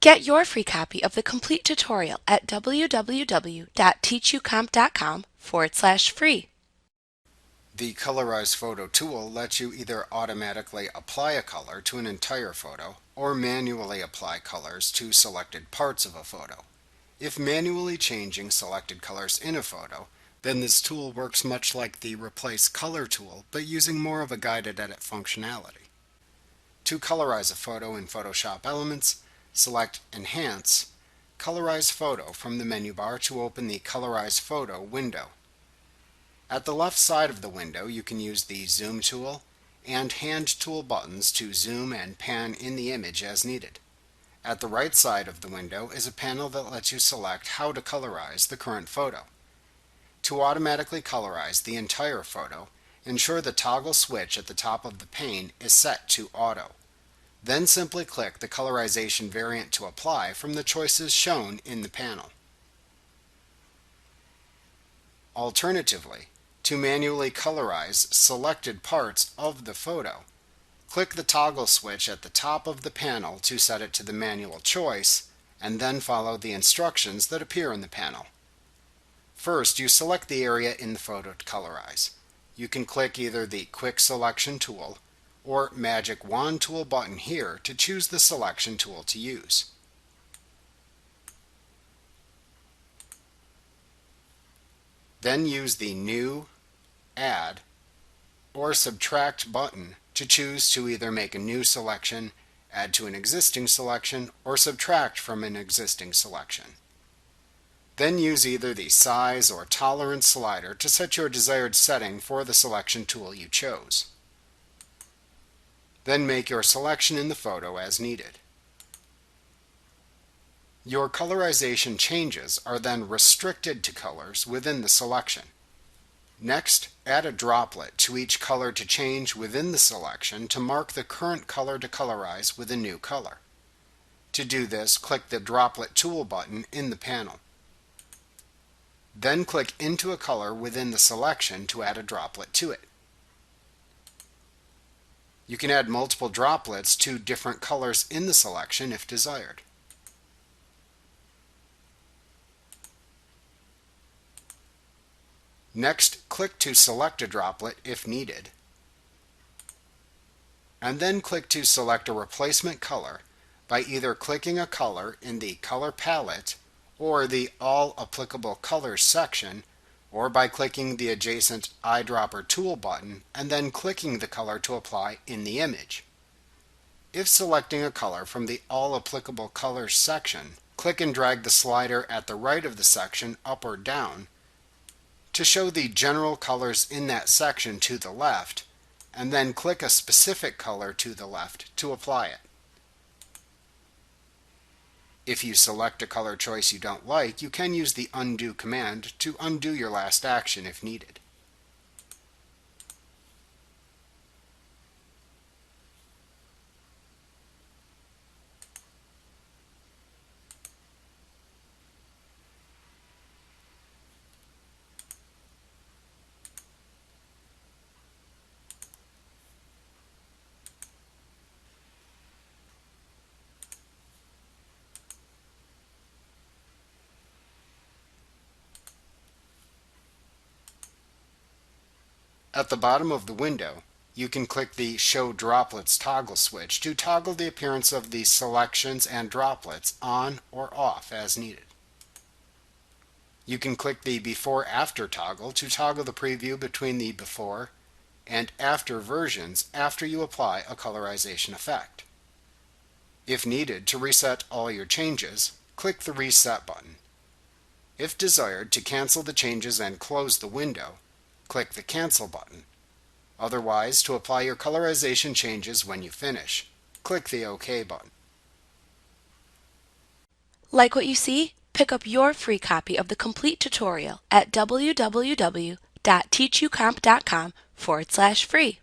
Get your free copy of the complete tutorial at www.teachucomp.com/free. The Colorize Photo tool lets you either automatically apply a color to an entire photo or manually apply colors to selected parts of a photo. If manually changing selected colors in a photo, then this tool works much like the Replace Color tool, but using more of a guided edit functionality. To colorize a photo in Photoshop Elements, select Enhance, Colorize Photo from the menu bar to open the Colorize Photo window. At the left side of the window, you can use the Zoom tool and Hand tool buttons to zoom and pan in the image as needed. At the right side of the window is a panel that lets you select how to colorize the current photo. To automatically colorize the entire photo, ensure the toggle switch at the top of the pane is set to Auto. Then simply click the colorization variant to apply from the choices shown in the panel. Alternatively, to manually colorize selected parts of the photo, click the toggle switch at the top of the panel to set it to the manual choice, and then follow the instructions that appear in the panel. First, you select the area in the photo to colorize. You can click either the Quick Selection tool or Magic Wand tool button here to choose the selection tool to use. Then use the New, Add, or Subtract button to choose to either make a new selection, add to an existing selection, or subtract from an existing selection. Then use either the Size or Tolerance slider to set your desired setting for the selection tool you chose. Then make your selection in the photo as needed. Your colorization changes are then restricted to colors within the selection. Next, add a droplet to each color to change within the selection to mark the current color to colorize with a new color. To do this, click the Droplet Tool button in the panel. Then click into a color within the selection to add a droplet to it. You can add multiple droplets to different colors in the selection if desired. Next, click to select a droplet if needed, and then click to select a replacement color by either clicking a color in the Color Palette or the All Applicable Colors section, or by clicking the adjacent Eyedropper tool button and then clicking the color to apply in the image. If selecting a color from the All Applicable Colors section, click and drag the slider at the right of the section up or down to show the general colors in that section to the left, and then click a specific color to the left to apply it. If you select a color choice you don't like, you can use the Undo command to undo your last action if needed. At the bottom of the window, you can click the Show Droplets toggle switch to toggle the appearance of the selections and droplets on or off as needed. You can click the Before/After toggle to toggle the preview between the before and after versions after you apply a colorization effect. If needed to reset all your changes, click the Reset button. If desired to cancel the changes and close the window, click the Cancel button. Otherwise, to apply your colorization changes when you finish, click the OK button. Like what you see? Pick up your free copy of the complete tutorial at www.teachucomp.com/free.